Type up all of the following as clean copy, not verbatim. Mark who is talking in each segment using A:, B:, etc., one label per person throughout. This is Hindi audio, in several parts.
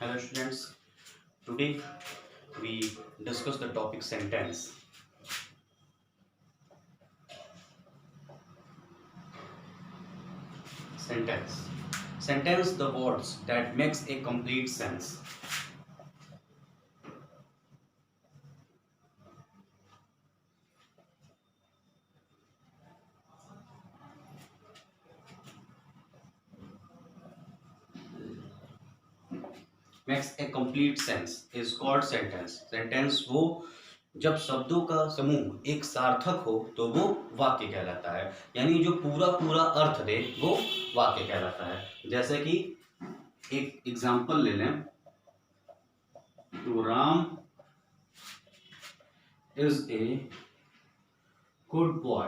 A: Hello students, today we discuss the topic sentence. Sentence. Sentence the words that makes a complete sense. Makes a complete sense is called sentence. Sentence वो जब शब्दों का समूह एक सार्थक हो तो वो वाक्य कहलाता है, यानी जो पूरा पूरा अर्थ दे वो वाक्य कहलाता है। जैसे कि एक एग्जाम्पल ले लें तो Ram is a good boy.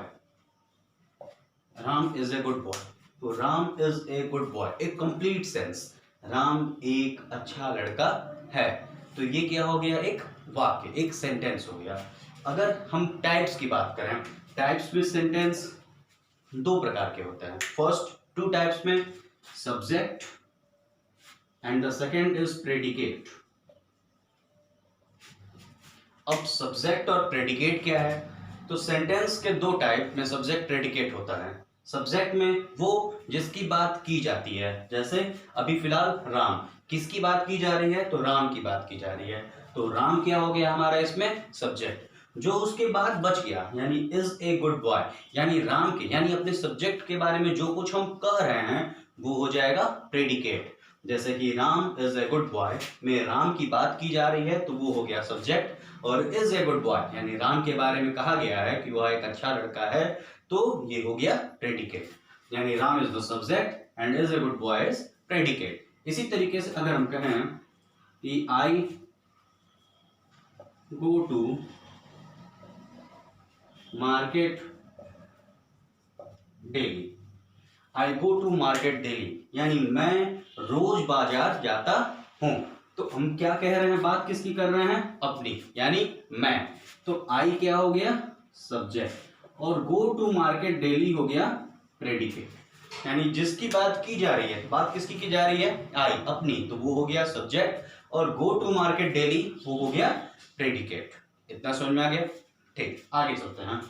A: Ram is a good boy, तो Ram is a good boy एक कंप्लीट सेंस, राम एक अच्छा लड़का है। तो ये क्या हो गया, एक वाक्य, एक सेंटेंस हो गया। अगर हम टाइप्स की बात करें, टाइप्स में सेंटेंस दो प्रकार के होते हैं। फर्स्ट टू टाइप्स में subject and the second is predicate. अब सब्जेक्ट और प्रेडिकेट क्या है, तो सेंटेंस के दो टाइप में सब्जेक्ट प्रेडिकेट होता है। सब्जेक्ट में वो जिसकी बात की जाती है, जैसे अभी फिलहाल राम, किसकी बात की जा रही है, तो राम की बात की जा रही है, तो राम क्या हो गया हमारा इसमें सब्जेक्ट। जो उसके बाद बच गया यानी इज ए गुड बॉय, यानी राम के यानी अपने सब्जेक्ट के बारे में जो कुछ हम कह रहे हैं वो हो जाएगा प्रेडिकेट। जैसे कि Ram is a good boy में राम की बात की जा रही है तो वो हो गया सब्जेक्ट, और इज ए गुड बॉय यानी राम के बारे में कहा गया है कि वह एक अच्छा लड़का है तो ये हो गया प्रेडिकेट। यानी Ram is the subject and is a good boy is predicate. इसी तरीके से अगर हम कहें कि I go to market daily, I go to market daily यानी मैं रोज बाजार जाता हूं। तो हम क्या कह रहे हैं, बात किसकी कर रहे हैं, अपनी, यानी मैं। तो आई क्या हो गया सब्जेक्ट और गो टू मार्केट डेली हो गया प्रेडिकेट, यानी जिसकी बात की जा रही है, बात किसकी की जा रही है, आई अपनी, तो वो हो गया सब्जेक्ट, और गो टू मार्केट डेली वो हो गया प्रेडिकेट। इतना समझ में आ गया। ठीक, आगे चलते हैं।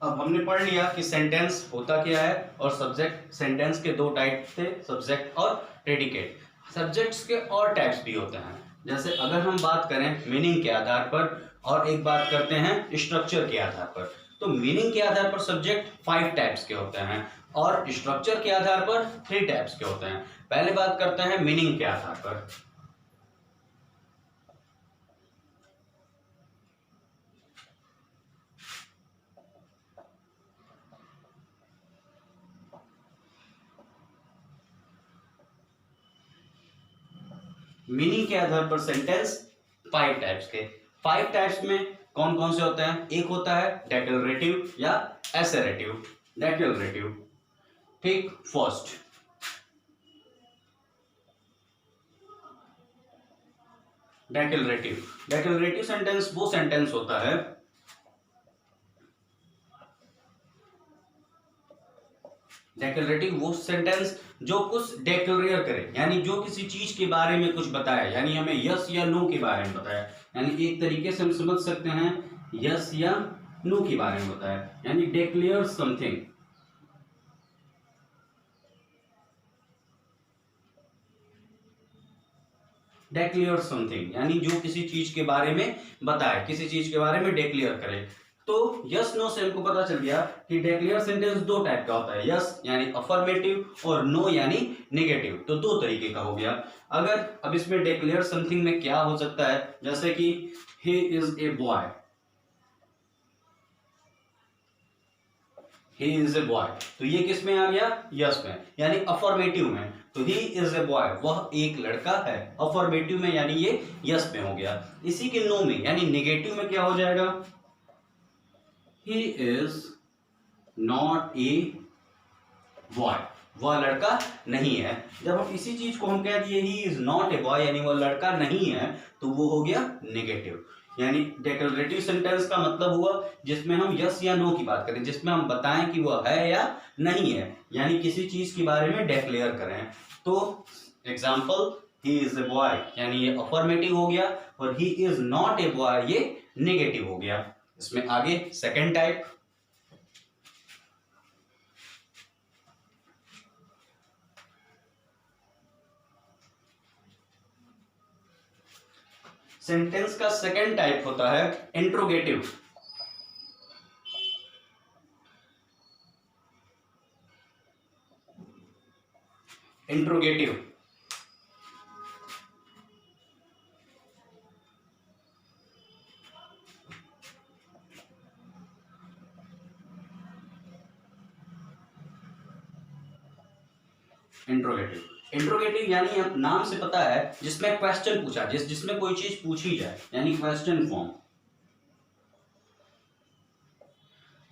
A: अब हमने पढ़ लिया कि सेंटेंस होता क्या है और सब्जेक्ट, सेंटेंस के दो टाइप थे, सब्जेक्ट और प्रेडिकेट। सब्जेक्ट्स के और टाइप्स भी होते हैं, जैसे अगर हम बात करें मीनिंग के आधार पर और एक बात करते हैं स्ट्रक्चर के आधार पर। तो मीनिंग के आधार पर सब्जेक्ट 5 टाइप्स के होते हैं और स्ट्रक्चर के आधार पर 3 टाइप्स के होते हैं। पहले बात करते हैं मीनिंग के आधार पर। मीनिंग के आधार पर सेंटेंस 5 टाइप्स के। 5 टाइप्स में कौन कौन से होते हैं, एक होता है डेक्लरेटिव या एसेरेटिव। डेक्लरेटिव, ठीक, फर्स्ट डेक्लरेटिव। डेक्लरेटिव सेंटेंस वो सेंटेंस होता है डेक्लरेटिव वो सेंटेंस जो कुछ डेक्लेयर करे, यानी जो किसी चीज के बारे में कुछ बताया, यानी हमें यस या नो के बारे में बताया, यानी एक तरीके से हम समझ सकते हैं यस या नो के बारे में बताया, यानी डिक्लेयर समथिंग। डिक्लेयर समथिंग यानी जो किसी चीज के बारे में बताए, किसी चीज के बारे में डिक्लेयर करे। तो यस नो से हमको पता चल गया कि डिक्लेयर सेंटेंस दो टाइप का होता है, यस यानी अफर्मेटिव और नो यानी नेगेटिव, तो दो तरीके का हो गया। अगर अब इसमें डिक्लेयर समथिंग में क्या हो सकता है, जैसे कि he is a boy, he is a boy, तो ये किस में आ गया, यस में, यानी अफर्मेटिव में। तो ही इज ए बॉय वह एक लड़का है, अफर्मेटिव में यानी ये यस में हो गया। इसी के नो में यानी नेगेटिव में क्या हो जाएगा, he is not a boy, वह लड़का नहीं है। जब हम इसी चीज को हम कह दिए he is not a boy यानी वह लड़का नहीं है, तो वो हो गया नेगेटिव। यानी डिक्लेरेटिव सेंटेंस का मतलब हुआ जिसमें हम यस या नो की बात करें, जिसमें हम बताएं कि वह है या नहीं है, यानी किसी चीज के बारे में डिक्लेयर करें। तो example, he is a boy, यानी ये अफर्मेटिव हो गया, और he is not a boy ये नेगेटिव हो गया। इसमें आगे सेकेंड टाइप, सेंटेंस का सेकेंड टाइप होता है इंट्रोगेटिव। इंट्रोगेटिव इंट्रोगेटिव इंट्रोगेटिव यानी अब नाम से पता है जिसमें क्वेश्चन पूछा, जिसमें कोई चीज पूछी जाए, यानी question form.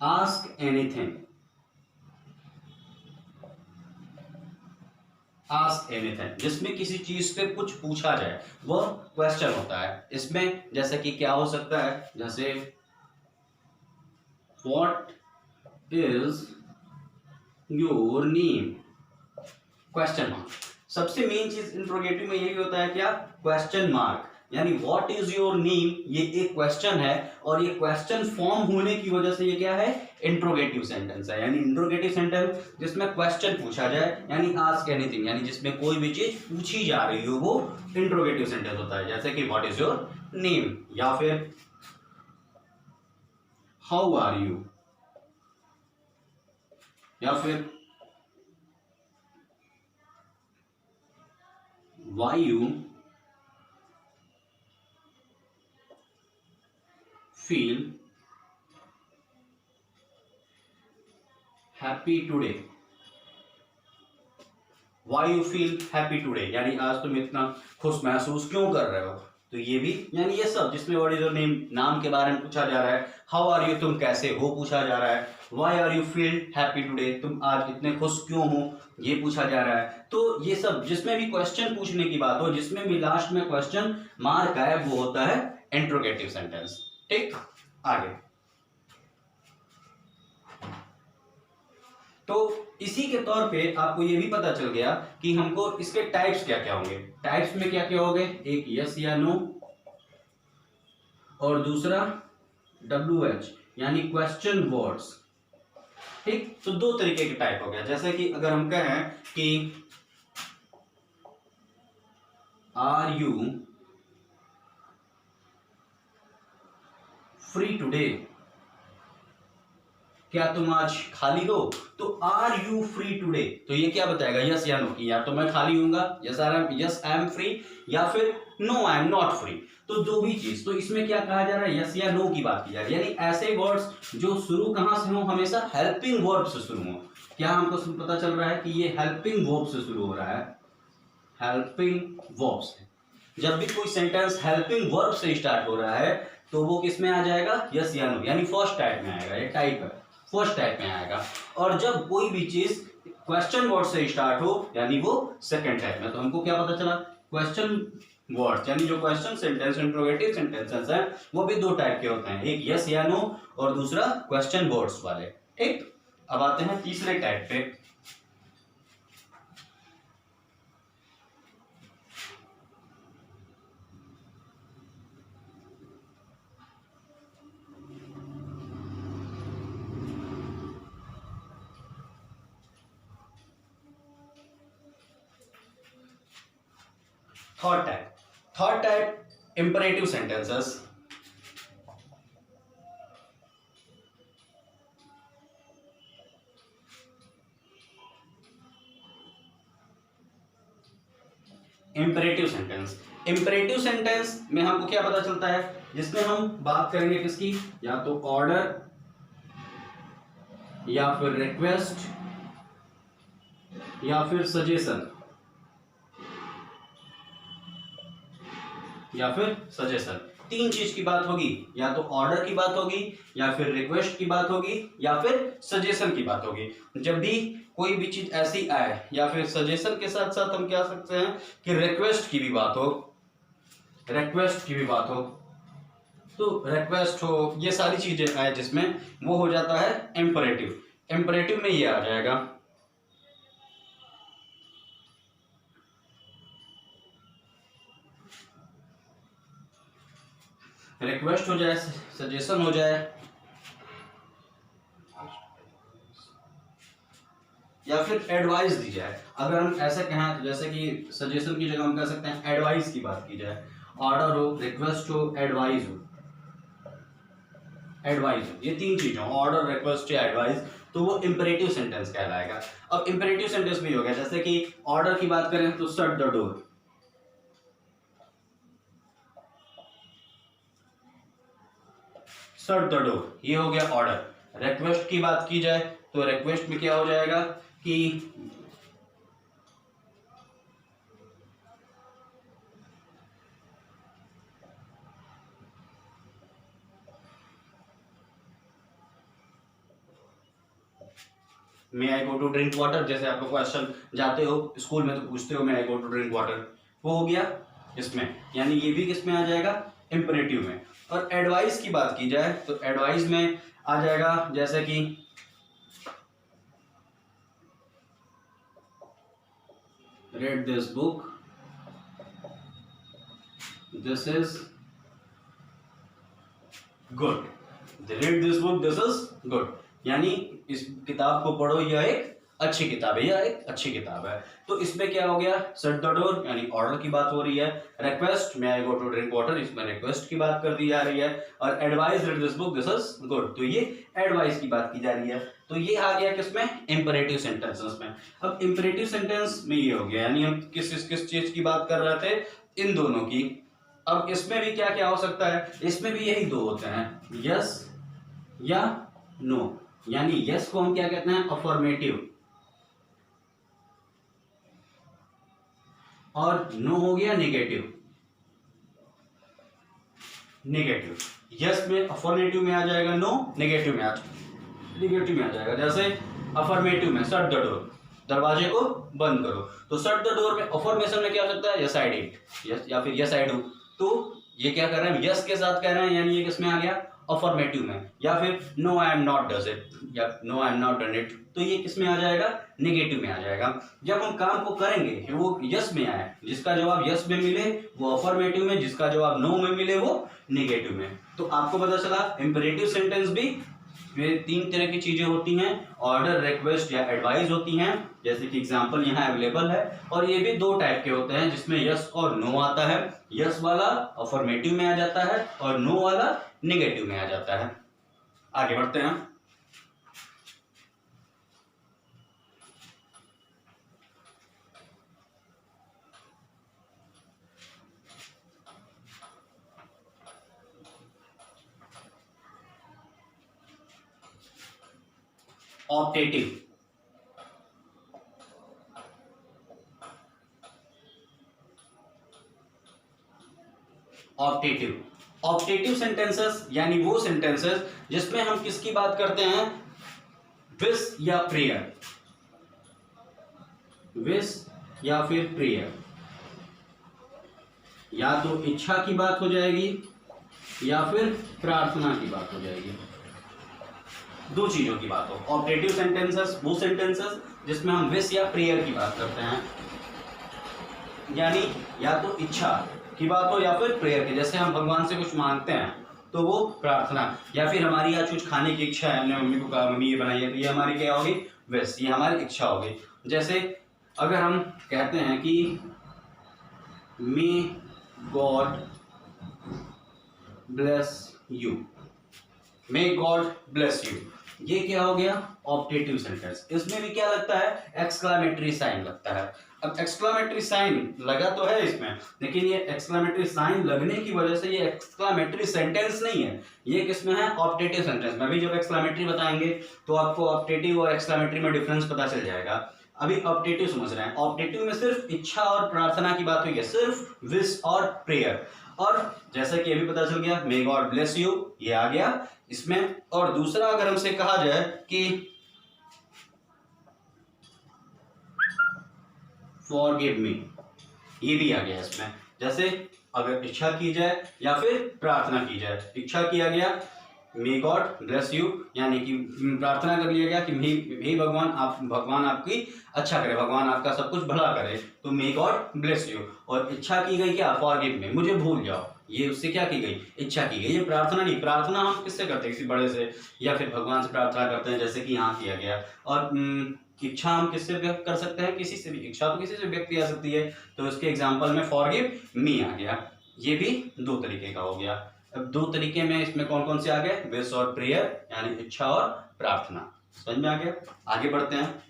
A: Ask anything, ask anything, जिसमें किसी चीज पे कुछ पूछा जाए वह क्वेश्चन होता है। इसमें जैसे कि क्या हो सकता है, जैसे what is your name, question mark. सबसे मेन चीज इंट्रोगेटिव में यही होता है, क्या, क्वेश्चन मार्क, यानी व्हाट इज योर नेम ये एक क्वेश्चन है, और ये क्वेश्चन फॉर्म होने की वजह से ये क्या है, इंट्रोगेटिव सेंटेंस है। यानी इंट्रोगेटिव सेंटेंस जिसमें क्वेश्चन पूछा जाए, यानी आस्क एनीथिंग, यानी जिसमें कोई भी चीज पूछी जा रही हो वो इंट्रोगेटिव सेंटेंस होता है। जैसे कि व्हाट इज योर नेम, या फिर हाउ आर यू, या फिर why you feel happy today, why you feel happy today, यानी आज तुम इतना खुश महसूस क्यों कर रहे हो। तो ये भी, यानी ये सब जिसमें व्हाट इज योर नेम नाम के बारे में पूछा जा रहा है, हाउ आर यू तुम कैसे हो पूछा जा रहा है, why are you feel happy today तुम आज इतने खुश क्यों हो ये पूछा जा रहा है। तो ये सब जिसमें भी क्वेश्चन पूछने की बात हो, जिसमें भी लास्ट में क्वेश्चन मार्क आए, वो होता है इंट्रोगेटिव सेंटेंस। ठीक, आगे। तो इसी के तौर पे आपको ये भी पता चल गया कि हमको इसके टाइप्स क्या क्या होंगे। टाइप्स में क्या क्या होंगे, एक यस या नो, और दूसरा WH यानी क्वेश्चन वर्ड्स। ठीक, तो दो तरीके के टाइप हो गया। जैसे कि अगर हम कहें कि आर यू फ्री टुडे, क्या तुम आज खाली हो, तो आर यू फ्री टुडे, तो ये क्या बताएगा, यस या नो, कि या तो मैं खाली हूंगा, यस आई एम फ्री, या फिर no I am not free. तो दो भी चीज, तो इसमें क्या कहा जा रहा है, यस या नो की बात की जा रही है, यानी ऐसे वर्ड्स जो शुरू कहां से हो, हमेशा हेल्पिंग वर्ब से शुरू हो। क्या हमको पता चल रहा है कि ये हेल्पिंग वर्ब से शुरू हो रहा है, हेल्पिंग वर्ब से। जब भी कोई सेंटेंस हेल्पिंग वर्ब से स्टार्ट हो रहा है तो वो किस में आ जाएगा, यस या नो, यानी फर्स्ट टाइप में आएगा, ये टाइप है, फर्स्ट टाइप में आएगा। और जब कोई भी चीज क्वेश्चन वर्ड से स्टार्ट हो, यानी वो सेकंड टाइप में। तो हमको क्या पता चला, क्वेश्चन वर्ड्स यानी जो क्वेश्चन सेंटेंस इंट्रोगेटिव सेंटेंसेस है वो भी दो टाइप के होते हैं, एक यस या नो और दूसरा क्वेश्चन वर्ड्स वाले। ठीक, अब आते हैं तीसरे टाइप पे। Third type imperative sentences. Imperative sentence, imperative sentence में हमको क्या पता चलता है, जिसमें हम बात करेंगे किसकी, या तो ऑर्डर, या फिर रिक्वेस्ट, या फिर सजेशन, या फिर सजेशन। तीन चीज की बात होगी, या तो ऑर्डर की बात होगी, या फिर रिक्वेस्ट की बात होगी, या फिर सजेशन की बात होगी। जब भी कोई भी चीज ऐसी आए, या फिर सजेशन के साथ साथ हम क्या सकते हैं कि रिक्वेस्ट की भी बात हो, रिक्वेस्ट की भी बात हो, तो रिक्वेस्ट हो, ये सारी चीजें आए जिसमें वो हो जाता है इम्परेटिव। इम्परेटिव में ये आ जाएगा रिक्वेस्ट हो जाए, सजेशन हो जाए, या फिर एडवाइस दी जाए। अगर हम ऐसे कहें तो जैसे कि सजेशन की जगह हम कह सकते हैं एडवाइस की बात की जाए। ऑर्डर हो, रिक्वेस्ट हो, एडवाइस हो। एडवाइस हो, ये तीन चीजें हो, ऑर्डर, रिक्वेस्ट या एडवाइस, तो वो इंपरेटिव सेंटेंस कहलाएगा। अब इंपरेटिव सेंटेंस भी हो गया, जैसे कि ऑर्डर की बात करें तो shut the door, shut the door, ये हो गया ऑर्डर। रिक्वेस्ट की बात की जाए तो रिक्वेस्ट में क्या हो जाएगा कि मे I go to drink water, जैसे आप लोग क्वेश्चन जाते हो स्कूल में तो पूछते हो मे I go to drink water, वो हो गया इसमें, यानी ये भी किसमें आ जाएगा, इंपरेटिव में। और एडवाइस की बात की जाए तो एडवाइस में आ जाएगा जैसे कि read this book, this is good, read this book, this is good, यानी इस किताब को पढ़ो, यह एक अच्छी किताब है, यह एक अच्छी किताब है। तो इसमें क्या हो गया, शट द डोर यानी ऑर्डर की बात हो रही है। Request may I go to drink water, इसमें रिक्वेस्ट की बात कर दी जा रही है। और advice read this book, this is good, तो ये एडवाइस की बात की जा रही है। तो ये आ गया किसमें, इंपरेटिव सेंटेंसेस में। अब इंपरेटिव सेंटेंस में ये हो गया, यानी हम किस चीज की बात कर रहे थे, इन दोनों की। अब इसमें भी क्या क्या हो सकता है, इसमें भी यही दो होते हैं, यस या नो। यानी यस को हम क्या कहते हैं, अफर्मेटिव, और नो हो गया नेगेटिव। नेगेटिव, यस में अफर्मेटिव में आ जाएगा, नो नेगेटिव में आ जाएगा। जैसे अफर्मेटिव में शट द डोर, दरवाजे को बंद करो, तो शट द डोर में अफर्मेशन में क्या हो सकता है, यस आई डिड, यस या फिर यस आई डू। तो ये क्या कर रहे हैं, यस के साथ कह रहे हैं, यानी ये किसमें आ गया, अफर्मेटिव में। या फिर no I am not does it, या no I am not done it, तो ये किसमें आ जाएगा, नेगेटिव में आ जाएगा। जब हम काम को करेंगे वो यस में आए, जिसका जवाब यस में मिले वो अफर्मेटिव में, जिसका जवाब नो में मिले वो नेगेटिव में। तो आपको पता चला इंपरेटिव सेंटेंस भी ये तीन तरह की चीजें होती हैं, ऑर्डर, रिक्वेस्ट या एडवाइस होती हैं, जैसे कि एग्जांपल यहाँ अवेलेबल है। और ये भी दो टाइप के होते हैं, जिसमें यस और नो आता है। यस वाला अफर्मेटिव में आ जाता है और नो वाला नेगेटिव में आ जाता है। आगे बढ़ते हैं। ऑप्टेटिव, ऑप्टेटिव, ऑप्टेटिव सेंटेंसेस यानी वो सेंटेंसेस जिसमें हम किसकी बात करते हैं, विश या प्रेयर, विश या फिर प्रेयर, या तो इच्छा की बात हो जाएगी या फिर प्रार्थना की बात हो जाएगी, दो चीजों की बात हो। ऑप्टेटिव सेंटेंसेस वो सेंटेंसेस जिसमें हम विश या प्रेयर की बात करते हैं, यानी या तो इच्छा की बात हो या फिर प्रेयर की, जैसे हम भगवान से कुछ मांगते हैं तो वो प्रार्थना, या फिर हमारी आज कुछ खाने की इच्छा है, हमने मम्मी को कहा मम्मी ये बनाइए, तो ये हमारी क्या होगी, विश, ये हमारी इच्छा होगी। जैसे अगर हम कहते हैं कि may God bless you, may God bless you, ये क्या हो गया, ऑप्टेटिव सेंटेंस। इसमें भी क्या लगता है, एक्सक्लामेटरी साइन लगता है। अब एक्सक्लामेटरी साइन लगा तो है इसमें, लेकिन ये एक्सक्लामेटरी साइन लगने की वजह से ये एक्सक्लामेटरी सेंटेंस नहीं है, ये किसमें है, ऑप्टेटिव सेंटेंस में। अभी जब एक्सक्लामेटरी बताएंगे तो आपको ऑप्टेटिव और एक्सक्लामेटरी में डिफरेंस पता चल जाएगा। अभी ऑप्टेटिव समझ रहे हैं, ऑप्टेटिव में सिर्फ इच्छा और प्रार्थना की बात हुई है, सिर्फ विश और प्रेयर। और जैसा कि अभी पता चल गया मे गॉड ब्लेस यू, ये आ गया इसमें। और दूसरा अगर हमसे कहा जाए कि फॉरगिव मी, ये भी आ गया इसमें। जैसे अगर इच्छा की जाए या फिर प्रार्थना की जाए। इच्छा किया गया मे गॉड ब्लेस यू, यानी कि प्रार्थना कर लिया गया कि हे भगवान आपकी अच्छा करे, भगवान आपका सब कुछ भला करे, तो मे गॉड ब्लेस यू। और इच्छा की गई क्या, फॉरगिव मी, मुझे भूल जाओ, ये उससे क्या की गई, इच्छा की गई। ये प्रार्थना नहीं, प्रार्थना हम किससे करते हैं, किसी बड़े से या फिर भगवान से प्रार्थना करते हैं, जैसे कि यहाँ किया गया। और इच्छा हम किससे व्यक्त कर सकते हैं, किसी से भी, इच्छा तो किसी से व्यक्त की जा सकती है। तो इसके एग्जाम्पल में फॉरगिव मी आ गया। ये भी दो तरीके का हो गया। अब दो तरीके में इसमें कौन कौन से आ गए, विश और प्रेयर, यानी इच्छा और प्रार्थना। समझ में आ गया, आगे बढ़ते हैं।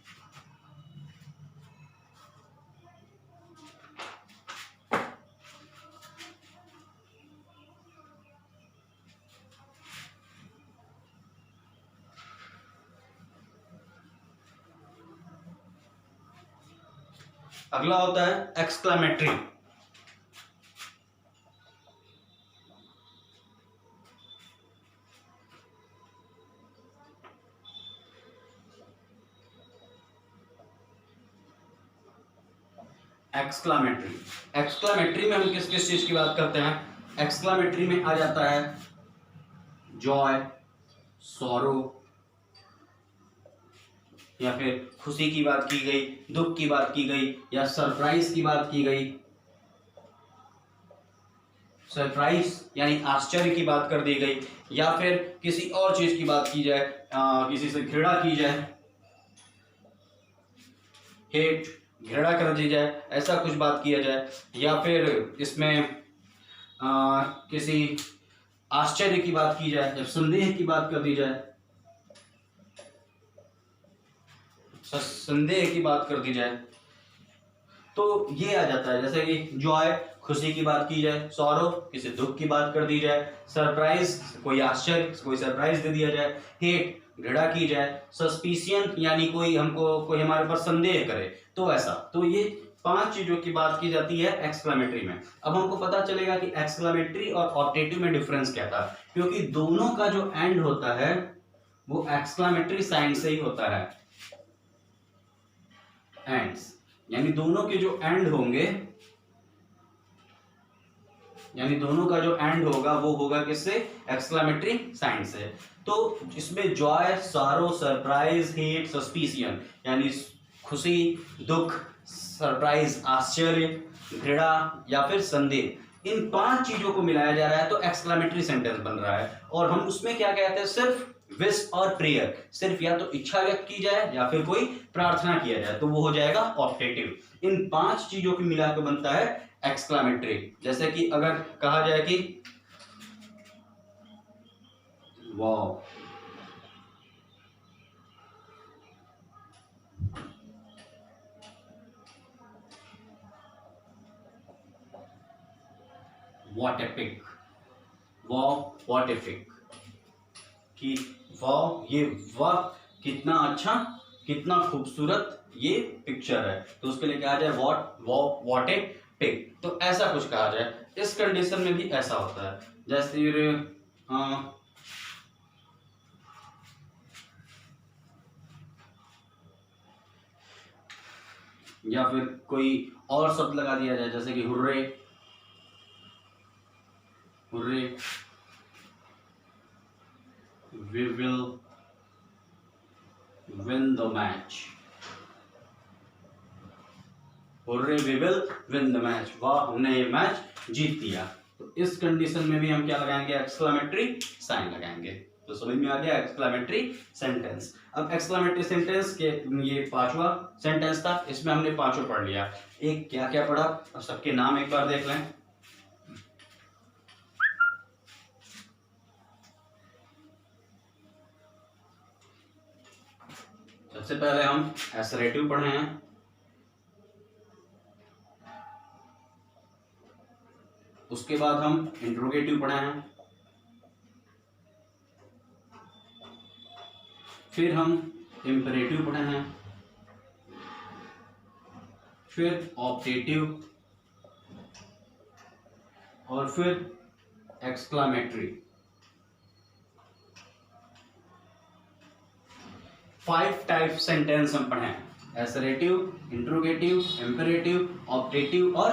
A: अगला होता है एक्सक्लामेटरी। एक्सक्लामेटरी में हम किस किस चीज की बात करते हैं, एक्सक्लामेटरी में आ जाता है जॉय, सॉरो, या फिर खुशी की बात की गई, दुख की बात की गई, या सरप्राइज की बात की गई। सरप्राइज यानी आश्चर्य की बात कर दी गई, या फिर किसी और चीज की बात की जाए, किसी से घृणा की जाए, हेट, घृणा कर दी जाए, ऐसा कुछ बात किया जाए, या फिर इसमें किसी आश्चर्य की बात की जाए, जब संदेह की बात कर दी जाए, संदेह की बात कर दी जाए, तो ये आ जाता है। जैसे कि जॉय, खुशी की बात की जाए, सॉरो, किसी दुख की बात कर दी जाए, सरप्राइज, कोई आश्चर्य, कोई सरप्राइज दे दिया जाए, हेट, घृणा की जाए, सस्पिशियन यानी कोई हमारे पर संदेह करे, तो ऐसा। तो ये 5 चीजों की बात की जाती है एक्सक्लामेटरी में। अब हमको पता चलेगा कि एक्सक्लामेटरी और ऑप्टेटिव में डिफरेंस क्या था, क्योंकि दोनों का जो एंड होता है वो एक्सक्लामेटरी साइन से ही होता है। एंड्स यानी दोनों के जो एंड होंगे, यानी दोनों का जो एंड होगा वो होगा किससे, एक्सक्लामेटरी साइन से। तो इसमें Joy, sorrow, surprise, hate, suspicion यानी खुशी, दुख, सरप्राइज, आश्चर्य, घृणा या फिर संदेह, इन 5 चीजों को मिलाया जा रहा है तो एक्सक्लामेटरी सेंटेंस बन रहा है। और हम उसमें क्या कहते हैं, सिर्फ विश और प्रेयर, सिर्फ या तो इच्छा व्यक्त की जाए या फिर कोई प्रार्थना किया जाए, तो वो हो जाएगा ऑप्टेटिव। इन 5 चीजों को मिलाकर बनता है एक्सक्लामेटरी। जैसे कि अगर कहा जाए कि wow, what epic, wow what epic, कि वाह, ये वाह कितना अच्छा, कितना खूबसूरत ये पिक्चर है, तो उसके लिए कहा जाए व्हाट ए पिक। तो ऐसा कुछ कहा जाए। इस कंडीशन में भी ऐसा होता है, जैसे या फिर कोई और शब्द लगा दिया जाए, जैसे कि hurray, hurray, we will win the match, hurray we will win the match, वाह हमने ये मैच जीत दिया। तो इस कंडीशन में भी हम क्या लगाएंगे, एक्सक्लामेटरी साइन लगाएंगे। तो समझ में आ गया एक्सक्लामेटरी सेंटेंस। अब एक्सक्लामेटरी सेंटेंस के ये 5वां सेंटेंस था, इसमें हमने 5 पढ़ लिया। एक क्या क्या पढ़ा, अब सबके नाम एक बार देख लें। सबसे पहले हम एसरेटिव पढ़े हैं, उसके बाद हम इंट्रोगेटिव पढ़े हैं, फिर हम इंपरेटिव पढ़े हैं, फिर ऑप्टेटिव, और फिर एक्सक्लामेटरी। 5 टाइप सेंटेंस हम पढ़े हैं, एसरेटिव, इंट्रोगेटिव, इंपरेटिव, ऑप्टेटिव और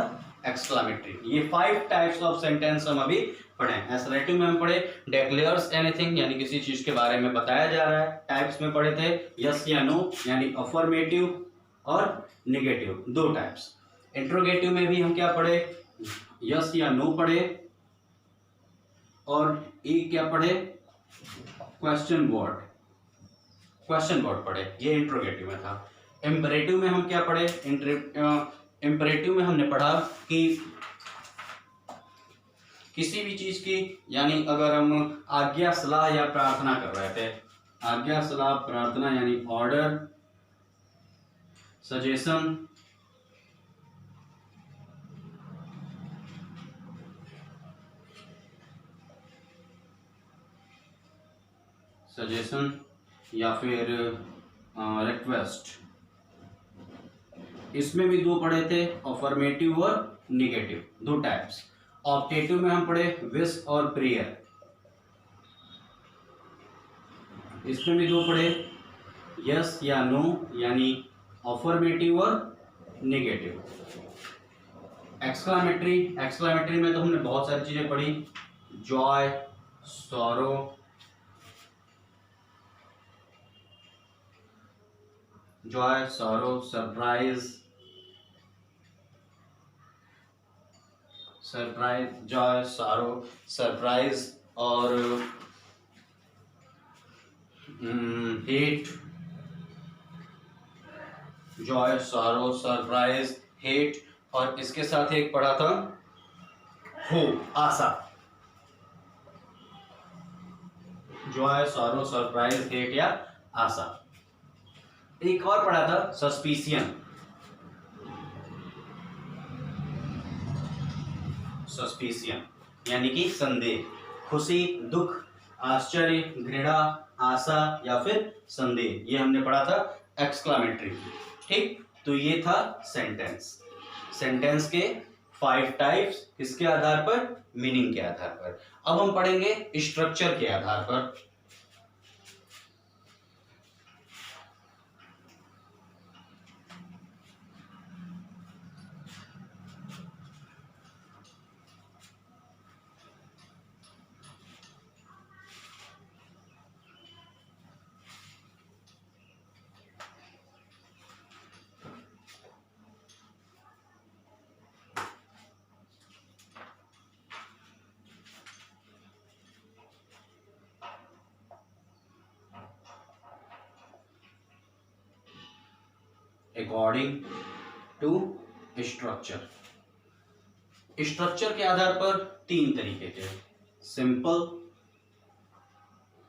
A: एक्सक्लामेटरी। ये 5 टाइप्स ऑफ सेंटेंस हम अभी पढ़े। असर्टिव में हम पढ़े डिक्लेयर्स एनीथिंग यानी किसी चीज के बारे में बताया जा रहा है। टाइप्स में पढ़े थे यस या नो यानी अफर्मेटिव और निगेटिव, 2 टाइप्स। इंट्रोगेटिव में भी हम क्या पढ़े, यस या नो पढ़े और एक क्या पढ़े, क्वेश्चन वर्ड पढ़े, ये इंट्रोगेटिव में था। इंपरेटिव में हम क्या पढ़े, इंपरेटिव में हमने पढ़ा कि किसी भी चीज की यानी अगर हम आज्ञा सलाह या प्रार्थना कर रहे थे, आज्ञा सलाह प्रार्थना यानी ऑर्डर सजेशन या फिर रिक्वेस्ट, इसमें भी 2 पढ़े थे, अफर्मेटिव और निगेटिव, 2 टाइप्स। ऑप्टेटिव में हम पढ़े विश और प्रेयर, इसमें भी 2 पढ़े, यस या नो यानी अफर्मेटिव और निगेटिव। एक्सक्लामेटरी में तो हमने बहुत सारी चीजें पढ़ी, joy, sorrow, surprise, joy, sorrow, surprise और hate, joy, sorrow, surprise, hate, और इसके साथ एक पढ़ा था होप, आशा। जॉय, सॉरो, सरप्राइज, हेट या आशा। एक और पढ़ा था सस्पिशियन, यानी कि संदेह, खुशी, दुख, आश्चर्य, घृणा, आशा या फिर संदेह, ये हमने पढ़ा था एक्सक्लामेटरी। ठीक, तो ये था सेंटेंस के 5 टाइप्स, किसके आधार पर, मीनिंग के आधार पर। अब हम पढ़ेंगे स्ट्रक्चर के आधार पर। अकॉर्डिंग टू स्ट्रक्चर के आधार पर 3 तरीके के, simple,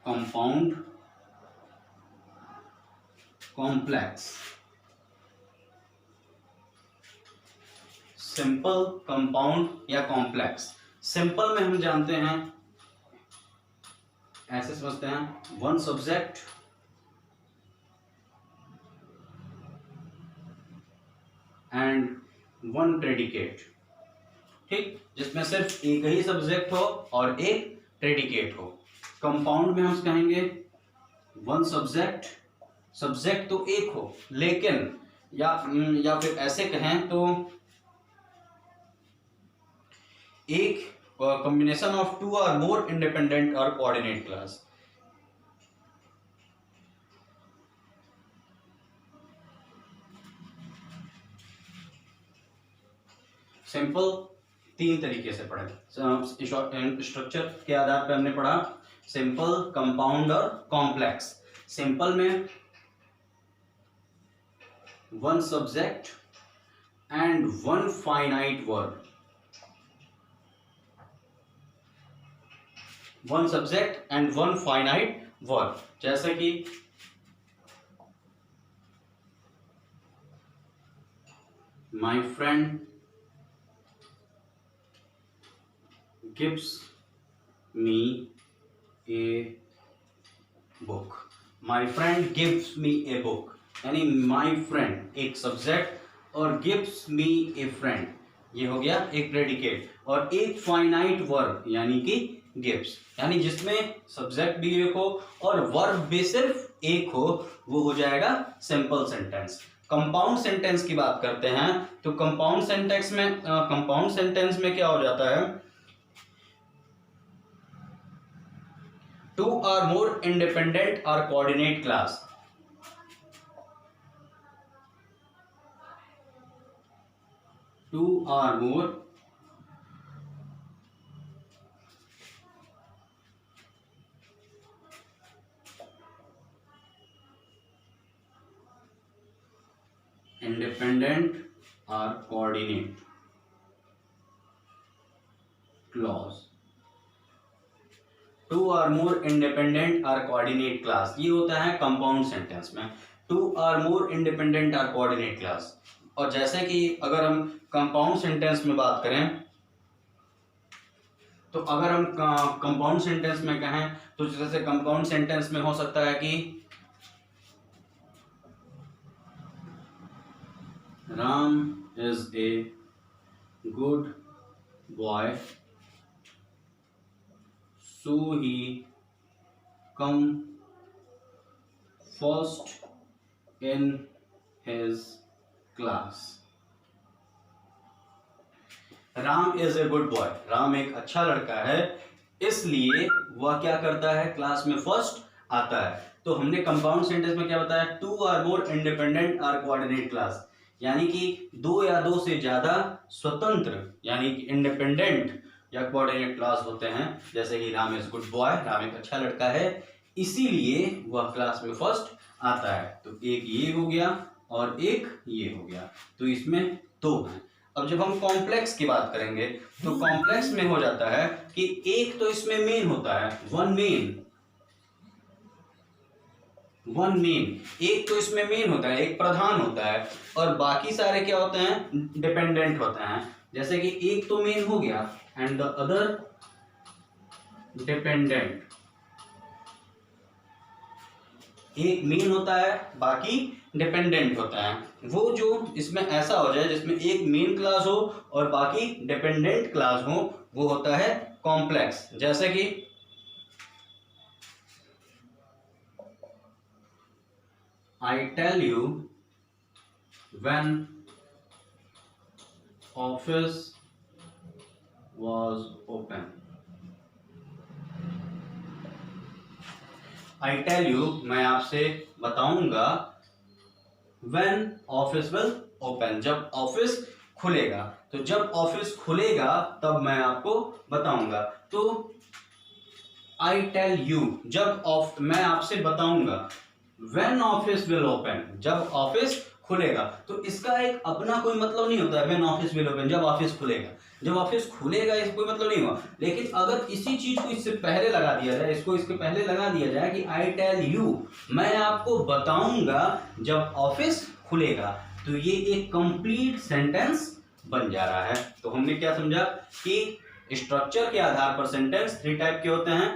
A: compound, complex. Simple, compound या कॉम्प्लेक्स। सिंपल में हम जानते हैं, ऐसे समझते हैं, 1 सब्जेक्ट एंड 1 प्रेडिकेट। ठीक, जिसमें सिर्फ एक ही सब्जेक्ट हो और एक प्रेडिकेट हो। कंपाउंड में हम कहेंगे 1 सब्जेक्ट तो एक हो, लेकिन या फिर ऐसे कहें तो एक कॉम्बिनेशन ऑफ 2 और more independent or coordinate class. Simple 3 तरीके से पढ़े। स्ट्रक्चर के आधार पर हमने पढ़ा सिंपल, कंपाउंड और कॉम्प्लेक्स। सिंपल में 1 subject and 1 finite verb. 1 subject and 1 finite verb, जैसे कि my friend gives me a book। My friend gives me a book, यानी my friend एक सब्जेक्ट और gives me a friend, ये हो गया एक प्रेडिकेट, और एक फाइनाइट वर्ब यानी कि gives, यानी जिसमें सब्जेक्ट भी एक हो और वर्ब भी सिर्फ एक हो, वो हो जाएगा सिंपल सेंटेंस। कंपाउंड सेंटेंस की बात करते हैं तो कंपाउंड सेंटेंस में क्या हो जाता है, टू और more independent or coordinate clause. टू और मोर independent or coordinate clause। Two और more independent or coordinate clause, ये होता है कंपाउंड सेंटेंस में, टू और more independent or coordinate clause. और जैसे कि अगर हम कंपाउंड सेंटेंस में बात करें तो अगर हम कंपाउंड सेंटेंस में कहें तो जैसे कंपाउंड सेंटेंस में हो सकता है कि Ram is a good boy, so he come first in his class। Ram is a good boy, Ram एक अच्छा लड़का है, इसलिए वह क्या करता है, क्लास में फर्स्ट आता है। तो हमने कंपाउंड सेंटेंस में क्या बताया, टू और more independent or coordinate class, यानी कि दो या दो से ज्यादा स्वतंत्र यानी कि इंडिपेंडेंट या कोऑर्डिनेट क्लास होते हैं। जैसे कि Ram is good boy, Ram एक अच्छा लड़का है, इसीलिए वह क्लास में फर्स्ट आता है। तो एक ये हो गया और एक ये हो गया, तो इसमें दो हैं। अब जब हम कॉम्प्लेक्स की बात करेंगे तो कॉम्प्लेक्स में हो जाता है कि एक तो इसमें मेन होता है, वन मेन, एक तो इसमें मेन होता है, एक प्रधान होता है, और बाकी सारे क्या होते हैं, डिपेंडेंट होते हैं। जैसे कि एक तो मेन हो गया एंड द अदर डिपेंडेंट, एक मेन होता है बाकी डिपेंडेंट होता है। वो जो इसमें ऐसा हो जाए जिसमें एक मेन क्लास हो और बाकी डिपेंडेंट क्लास हो, वो होता है कॉम्प्लेक्स। जैसे कि I tell you when office was open। I tell you, मैं आपसे बताऊंगा, when office will open, जब ऑफिस खुलेगा। तो जब ऑफिस खुलेगा तब मैं आपको बताऊंगा। तो I tell you, मैं आपसे बताऊंगा, when office will open, जब ऑफिस खुलेगा। तो इसका एक अपना कोई मतलब नहीं होता है, when office will open, जब ऑफिस खुलेगा। जब ऑफिस खुलेगा इसका कोई मतलब नहीं हुआ, लेकिन अगर इसी चीज को इससे पहले लगा दिया जाए, इसको इसके पहले लगा दिया जाए कि I tell you, मैं आपको बताऊंगा जब ऑफिस खुलेगा, तो ये एक कंप्लीट सेंटेंस बन जा रहा है। तो हमने क्या समझा कि स्ट्रक्चर के आधार पर सेंटेंस थ्री टाइप के होते हैं,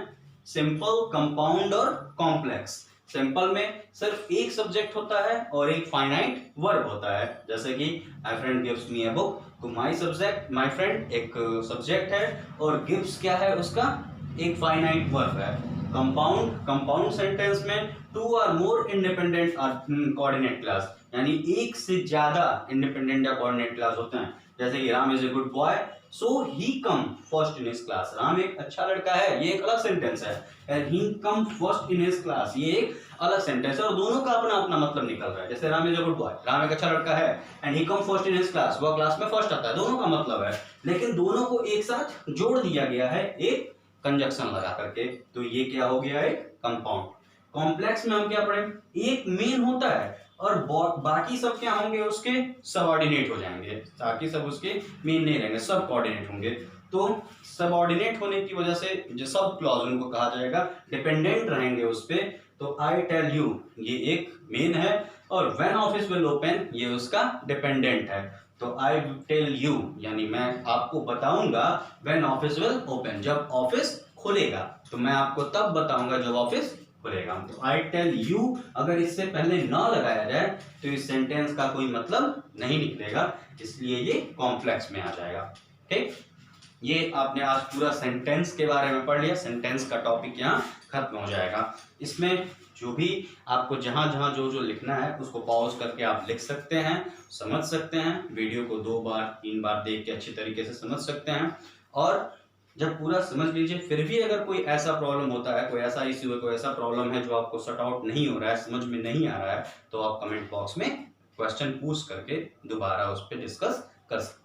A: सिंपल, कंपाउंड और कॉम्प्लेक्स। सिंपल में सिर्फ एक सब्जेक्ट होता है और एक फाइनाइट वर्ब होता है। जैसे कि my friend gives me a book, तो माय फ्रेंड एक सब्जेक्ट है और गिव्स क्या है, उसका एक फाइनाइट वर्ब है। कंपाउंड सेंटेंस में टू और more independent or coordinate class, यानी एक से ज्यादा इंडिपेंडेंट या कोऑर्डिनेट क्लास होते हैं। जैसे कि Ram is a good boy, so he come first in his class, Ram एक अच्छा लड़का है, ये एक अलग सेंटेंस है। And he come first in his class, ये एक अलग सेंटेंस है, और दोनों का अपना अपना मतलब निकल रहा है। जैसे Ram is a good boy, Ram एक अच्छा लड़का है, and he come first in his class, वह क्लास में फर्स्ट आता है, दोनों का मतलब है, लेकिन दोनों को एक साथ जोड़ दिया गया है एक कंजक्शन लगा करके। तो ये क्या हो गया, एक कंपाउंड। कॉम्प्लेक्स में हम क्या पढ़े, एक मेन होता है और बाकी सब क्या होंगे, उसके सबऑर्डिनेट हो जाएंगे, ताकि सब उसके मेन नहीं रहेंगे, सब कोऑर्डिनेट होंगे। तो सबऑर्डिनेट होने की वजह से जो सब क्लॉज उनको कहा जाएगा, डिपेंडेंट रहेंगे उस पे। तो आई टेल यू ये एक मेन है, और व्हेन ऑफिस विल ओपन ये उसका डिपेंडेंट है। तो आई टेल यू यानी मैं आपको बताऊंगा, व्हेन ऑफिस विल ओपन, जब ऑफिस खुलेगा, तो मैं आपको तब बताऊंगा जब ऑफिस खुलेगा। तो आई टेल यू अगर इससे पहले ना लगाया जाए तो इस सेंटेंस का कोई मतलब नहीं निकलेगा, इसलिए ये कॉम्प्लेक्स में आ जाएगा। ठीक, ये आपने आज पूरा सेंटेंस के बारे में पढ़ लिया, सेंटेंस का टॉपिक यहाँ खत्म हो जाएगा। इसमें जो भी आपको जहां जहां जो जो लिखना है उसको पॉज करके आप लिख सकते हैं, समझ सकते हैं, वीडियो को 2 बार 3 बार देख के अच्छी तरीके से समझ सकते हैं। और जब पूरा समझ लीजिए, फिर भी अगर कोई ऐसा प्रॉब्लम होता है, कोई ऐसा इश्यू है, कोई ऐसा प्रॉब्लम है जो आपको सॉर्ट आउट नहीं हो रहा है, समझ में नहीं आ रहा है, तो आप कमेंट बॉक्स में क्वेश्चन पूछ करके दोबारा उस पर डिस्कस कर सकते हैं।